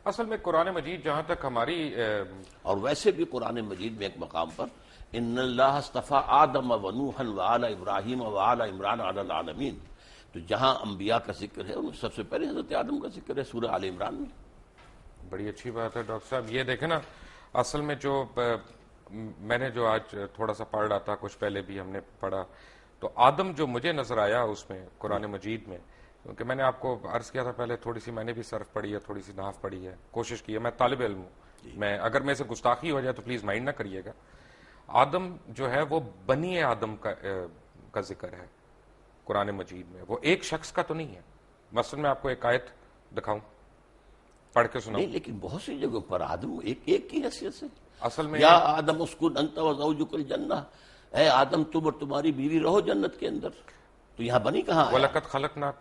اصل میں قرآن مجید جہاں تک ہماری اور ویسے بھی قرآن مجید میں ایک مقام پر ان اللہ اصطفیٰ آدم و نوحا وآل ابراہیم وآل عمران علی العالمین، تو جہاں انبیاء کا ذکر ہے ان میں سب سے پہلے حضرت آدم کا ذکر ہے سورہ آل عمران میں۔ بڑی اچھی بات ہے ڈاکٹر صاحب، یہ دیکھیں نا، اصل میں جو میں نے جو آج تھوڑا سا پڑھ رہا تھا، کچھ پہلے بھی ہم نے پڑھا، تو آدم جو مجھے نظر آیا اس میں قرآن مجید میں، کیونکہ میں نے آپ کو عرض کیا تھا پہلے، تھوڑی سی میں نے بھی صرف پڑھی ہے، تھوڑی سی نحو پڑھی ہے، کوشش کی ہے، میں طالب علم ہوں، میں اگر میں سے گستاخی ہو جائے تو پلیز مائنڈ نہ کریے گا۔ آدم جو ہے وہ بنی آدم کا ذکر ہے قرآن مجید میں، وہ ایک شخص کا تو نہیں ہے۔ مثلا میں آپ کو ایک آیت دکھاؤں، پڑھ کے سناؤں؟ نہیں، لیکن بہت سی جگہوں پر آدم ایک کی حیثیت سے، اصل میں یا آدم اسکن انت وزوجک الجنہ، اے آدم تم اور تمہاری بیوی رہو جنت کے اندر، تو یہاں بنی کہاں آیا؟ وَلَقَدْ خَلَقْنَا،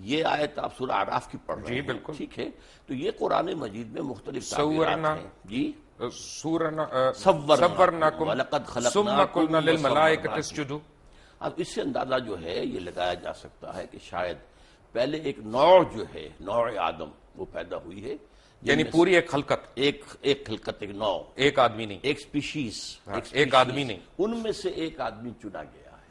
یہ آیت آپ سورہ اعراف کی پڑھ رہے ہیں، بالکل، ٹھیک ہے، تو یہ قرآن مجید میں مختلف تعبیرات ہیں۔ جی، صورناکم وَلَقَدْ ثم قلنا خَلَقْنَاكُمْ للملائکۃ اسجدوا۔ اب اس سے اندازہ جو ہے یہ لگایا جا سکتا ہے کہ شاید پہلے ایک نوع جو ہے، نوع آدم وہ پیدا ہوئی ہے، یعنی پوری ایک خلقت، ایک خلقت، ایک نوع، ایک آدمی نہیں، ایک سپیشیز، ایک آدمی نہیں، ان میں سے ایک آدمی چنا گیا ہے۔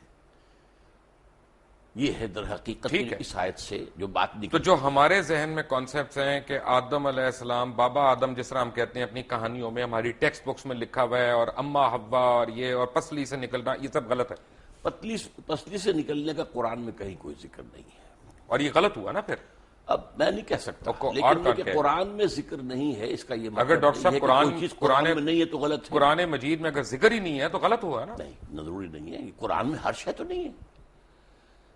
یہ ہے در حقیقت اس آیت سے جو بات نکلی۔ تو جو ہمارے ذہن میں کانسیپٹس ہیں کہ آدم علیہ السلام، بابا آدم جس طرح ہم کہتے ہیں اپنی کہانیوں میں، ہماری ٹیکسٹ بکس میں لکھا ہوا ہے، اور اما حوا اور یہ اور پسلی سے نکلنا، یہ سب غلط ہے۔ پسلی سے نکلنے کا قرآن میں کہیں کوئی ذکر نہیں ہے، اور یہ غلط ہوا نا پھر۔ اب میں نہیں کہہ سکتا، لیکن یہ کہ قرآن میں ذکر نہیں ہے اس کا یہ مطلب اگر ڈاکٹر صاحب قرآن میں نہیں ہے تو غلط ہے۔ قرآن مجید میں اگر ذکر ہی نہیں ہے تو غلط ہوا نا۔ نہیں، ضروری نہیں ہے، قرآن میں ہر شے تو نہیں ہے،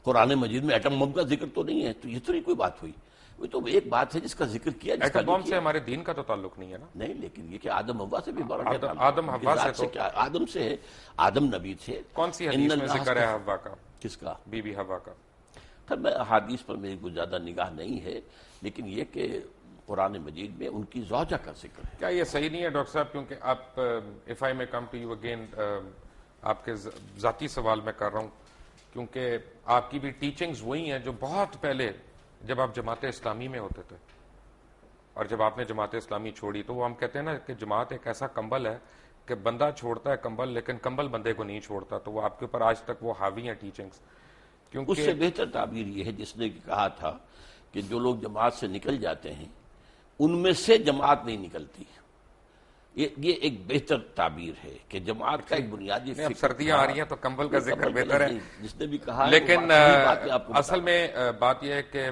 قرآن مجید میں ایٹم بم کا ذکر تو نہیں ہے، تو یہ تو نہیں کوئی بات ہوئی، وہ تو ایک بات ہے جس کا ذکر کیا، جس کا ایٹم بم سے ہمارے دین کا تو تعلق نہیں ہے نا۔ نہیں، لیکن یہ کہ آدم حوا سے بھی بڑا آدم حوا سے تو آدم سے ہے، آدم نبی تھے۔ کون سی حدیث میں ذکر ہے حوا کا؟ کس کا؟ بی بی حوا کا۔ خیر، میں احادیث پر میری کوئی زیادہ نگاہ نہیں ہے، لیکن یہ کہ قرآن مجید میں ان کی زوجہ کا ذکر ہے۔ کیا یہ صحیح نہیں ہے ڈاکٹر صاحب؟ کیونکہ آپ اف آئی میں کم ٹو یو اگین، آپ کے ذاتی سوال میں کر رہا ہوں، کیونکہ آپ کی بھی ٹیچنگز وہی ہیں جو بہت پہلے جب آپ جماعت اسلامی میں ہوتے تھے، اور جب آپ نے جماعت اسلامی چھوڑی تو وہ ہم کہتے ہیں نا کہ جماعت ایک ایسا کمبل ہے کہ بندہ چھوڑتا ہے کمبل، لیکن کمبل بندے کو نہیں چھوڑتا، تو وہ آپ کے اوپر آج تک وہ حاوی ہیں ٹیچنگز۔ اس سے بہتر تعبیر یہ ہے جس نے کہا تھا کہ جو لوگ جماعت سے نکل جاتے ہیں ان میں سے جماعت نہیں نکلتی، یہ ایک بہتر تعبیر ہے کہ جماعت کا ایک بنیادی اب سردیاں آ رہی ہیں تو کمبل کا ذکر بہتر ہے، جس نے بھی کہا، لیکن اصل میں بات یہ ہے کہ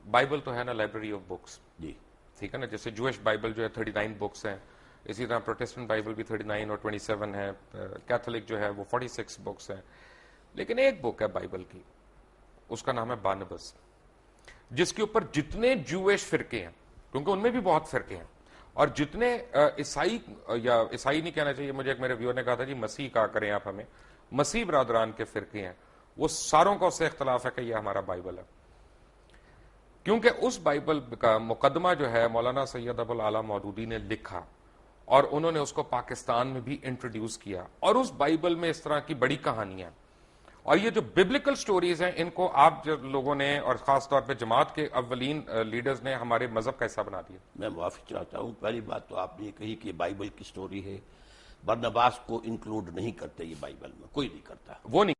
بائبل تو ہے نا لائبریری آف بکس، جی ٹھیک ہے نا، جیسے جوش بائبل جو ہے 39 بکس ہیں، اسی طرح پروٹسٹنٹ بائبل بھی 39 اور 27 ہے، کیتھولک جو ہے وہ 46 بکس ہیں، لیکن ایک بک ہے بائبل کی، اس کا نام ہے بارنباس، جس کے اوپر جتنے جوش فرقے ہیں، کیونکہ ان میں بھی بہت فرقے ہیں، اور جتنے عیسائی، یا عیسائی نہیں کہنا چاہیے مجھے، ایک میرے ویور نے کہا تھا جی مسیح کہا کریں آپ ہمیں، مسیح برادران کے فرقے ہیں، وہ ساروں کا اس سے اختلاف ہے کہ یہ ہمارا بائبل ہے، کیونکہ اس بائبل کا مقدمہ جو ہے مولانا سید ابو الاعلی مودودی نے لکھا، اور انہوں نے اس کو پاکستان میں بھی انٹروڈیوس کیا، اور اس بائبل میں اس طرح کی بڑی کہانیاں، اور یہ جو ببلیکل سٹوریز ہیں ان کو آپ جو لوگوں نے، اور خاص طور پہ جماعت کے اولین لیڈرز نے ہمارے مذہب کا حصہ بنا دیا۔ میں معافی چاہتا ہوں، پہلی بات تو آپ نے یہ کہی کہ بائبل کی سٹوری ہے، برنباس کو انکلوڈ نہیں کرتے یہ بائبل میں، کوئی نہیں کرتا، وہ نہیں